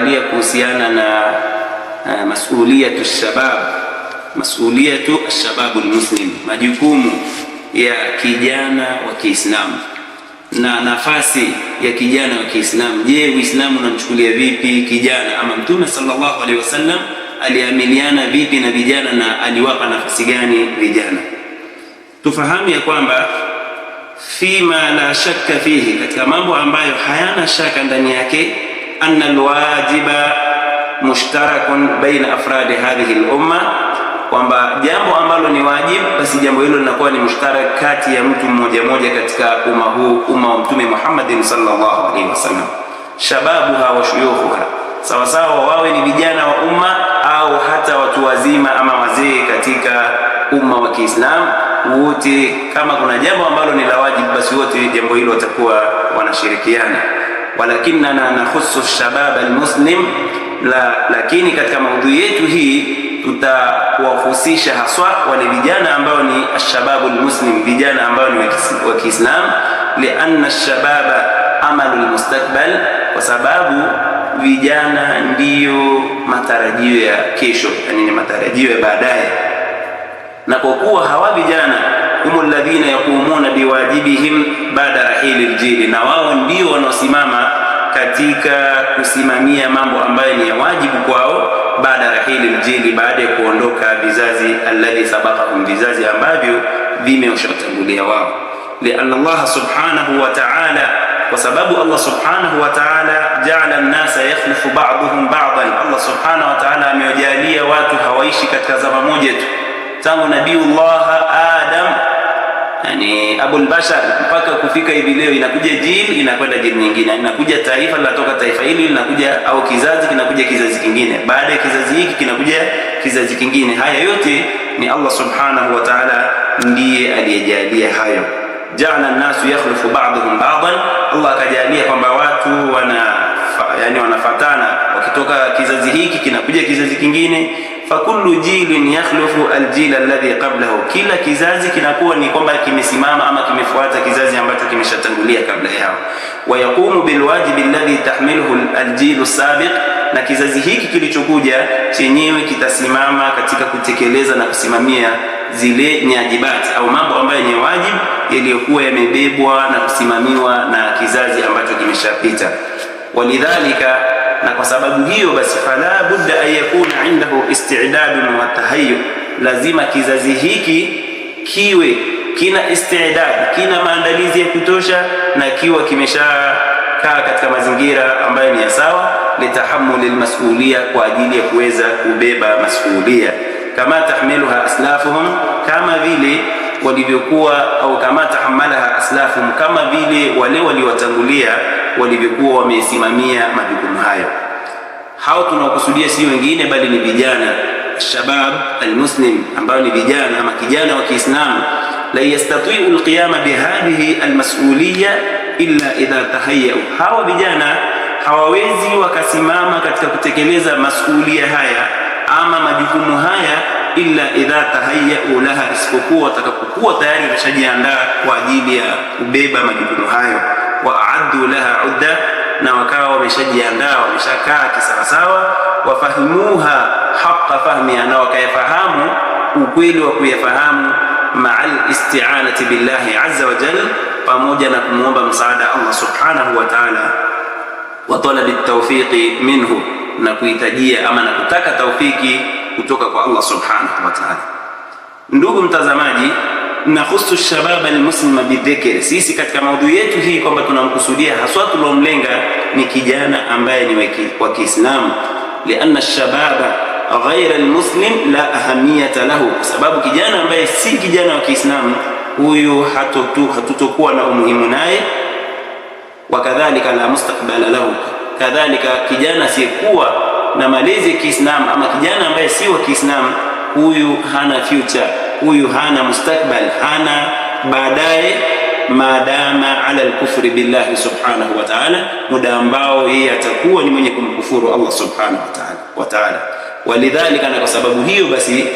tutaangalia kuhusiana na mas'uliyatu shabab, mas'uliyatu shabab almuslim, majukumu ya kijana wa Kiislamu na nafasi ya kijana wa Kiislamu. Je, Uislamu unamchukulia vipi kijana, ama Mtume sallallahu alaihi wasallam aliamiliana vipi na vijana na aliwapa nafasi gani vijana? Tufahamu ya kwamba fima la shakka fihi, katika mambo ambayo hayana shaka ndani yake, anna alwajiba mushtarakun baina afradi hadhihi al-umma, kwamba jambo ambalo ni wajibu, basi jambo hilo linakuwa ni mushtarak kati ya mtu mmoja mmoja katika umma huu, umma wa Mtume Muhammad sallallahu alaihi wasallam. Shababuha wa shuyukhuha, sawa sawa wawe ni vijana wa umma au hata watu wazima ama wazee katika umma wa Kiislamu, wote kama kuna jambo ambalo ni la wajibu, basi wote jambo hilo watakuwa wanashirikiana. Walakinna nakhussu shabab almuslim, lakini katika maudhui yetu hii tutawahusisha haswa wale vijana ambao ni ashababu almuslim, vijana ambao ni wa Kiislamu. Lianna shababa amalu almustakbal, kwa sababu vijana ndiyo matarajio ya kesho, yani ni matarajio ya baadaye. Na kwa kuwa hawa vijana humul ladhina yaqumuna biwajibihim baada rahili aljili, na wao ndio wanaosimama katika kusimamia mambo ambayo ni ya wajibu kwao baada rahili aljili, baada ya kuondoka vizazi alladhi sabaqahum, vizazi ambavyo vimewashatangulia wao. Lianna Allah subhanahu wa ta'ala, kwa sababu Allah subhanahu wa ta'ala ja'ala an-nasa yakhlufu ba'dhum ba'dan, Allah subhanahu wa ta'ala amewajalia watu hawaishi katika zama moja tu, tangu Nabiullah Adam, yani Abul Bashar, mpaka kufika hivi leo. Inakuja jil, inakwenda jil nyingine, inakuja taifa, linatoka taifa hili linakuja, au kizazi kinakuja kizazi kingine, baada ya kizazi hiki kinakuja kizazi kingine. Haya yote ni Allah subhanahu wa ta'ala ndiye aliyejalia hayo. Ja'ala an-nasu yakhlufu ba'dhum ba'dan, Allah akajalia kwamba watu wanafatana, wakitoka kizazi hiki kinakuja kizazi kingine. Fakullu jilin yakhlufu aljil alladhi qablahu, kila kizazi kinakuwa ni kwamba kimesimama ama kimefuata kizazi ambacho kimeshatangulia kabla yao. Wa yaqumu bilwajibi alladhi tahmiluhu aljil as-sabiq, na kizazi hiki kilichokuja chenyewe kitasimama katika kutekeleza na kusimamia zile nyajibati au mambo ambayo ni wajibu yaliyokuwa yamebebwa na kusimamiwa na kizazi ambacho kimeshapita. Walidhalika, na kwa sababu hiyo basi, fala budda an yakuna indahu istidadun wa tahayyu, lazima kizazi hiki kiwe kina istidad, kina maandalizi ya kutosha, na kiwa kimeshakaa katika mazingira ambayo ni sawa, litahammuli almas'uliyya, kwa ajili ya kuweza kubeba mas'uliyya, kama tahmiluha aslafuhum, kama vile walivyokuwa, au kama tahammalaha aslafuhum, kama vile wale waliowatangulia walivyokuwa wamesimamia majukumu hayo. Hao tunaokusudia si wengine bali ni vijana shabab almuslim, ambao ni vijana ama kijana wa Kiislamu. La yastati'u alqiyama bihadhihi almas'uliyya illa idha tahayyau, hawa vijana hawawezi wakasimama katika kutekeleza masulia haya ama majukumu haya illa idha tahayyau laha, isipokuwa watakapokuwa tayari wameshajiandaa kwa ajili ya kubeba majukumu hayo. Wa a'addu laha udda, na wakawa wameshajiandaa, wameshakaa kisawasawa. Wafahimuha haqqa fahmiha, na wakayafahamu ukweli wa kuyafahamu. Ma'al isti'anati billahi azza wa jalla, pamoja na kumuomba msaada Allah subhanahu wa ta'ala. Wa talabi at-tawfiqi minhu, na kuhitajia ama na kutaka tawfiki kutoka kwa Allah subhanahu wa ta'ala. Ndugu mtazamaji, nakhusu shabab almuslima bidhikr, sisi katika maudhui yetu hii kwamba tunamkusudia haswa tulomlenga ni kijana ambaye ni wa Kiislamu. Lianna shababa ghayra almuslim la ahamiyata lahu, kwa sababu kijana ambaye si kijana wa Kiislamu, huyu hatutokuwa na umuhimu naye. Wakadhalika la mustaqbala lahu, kadhalika kijana asiyekuwa na malezi ya Kiislamu ama kijana ambaye si wa Kiislamu, huyu hana future, huyu hana mustakbal, hana baadaye, maadama ala alkufri billahi subhanahu wa ta'ala, muda ambao yeye atakuwa ni mwenye kumkufuru Allah subhanahu wa ta'ala. Walidhalika, na kwa sababu hiyo basi,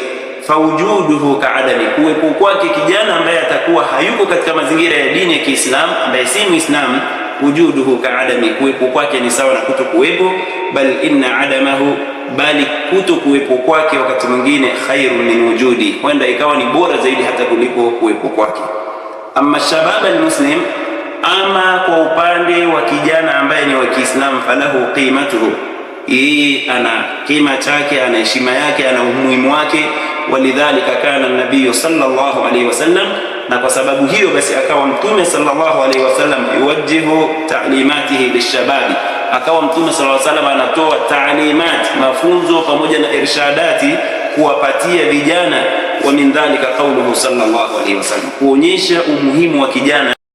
fawujuduhu ka'adami, kuwepo kwake kijana ambaye atakuwa hayuko katika mazingira ya dini ya Kiislamu, ambaye si Muislamu, wujuduhu ka'adami, kuwepo kwake ni sawa na kutokuwepo. Bal inna adamahu, bali kutokuwepo kwake wakati mwingine khairu min wujudi, kwenda ikawa ni bora zaidi hata kuliko kuwepo kwake. Amma shabab almuslim, ama kwa upande wa kijana ambaye ni wa Kiislamu, falahu qimatuhu, yeye ana kima chake, ana heshima yake, ana umuhimu wake. Walidhalika kana an-nabiy sallallahu alayhi wasallam, na kwa sababu hiyo basi akawa Mtume sallallahu alayhi wasallam yuwajjihu ta'limatihi lishababi, akawa Mtume sallallahu alayhi wasallam anatoa ta'limat, mafunzo pamoja na irshadati kuwapatia vijana. Wa min dhalika qawluhu sallallahu alayhi wasallam, kuonyesha umuhimu wa kijana.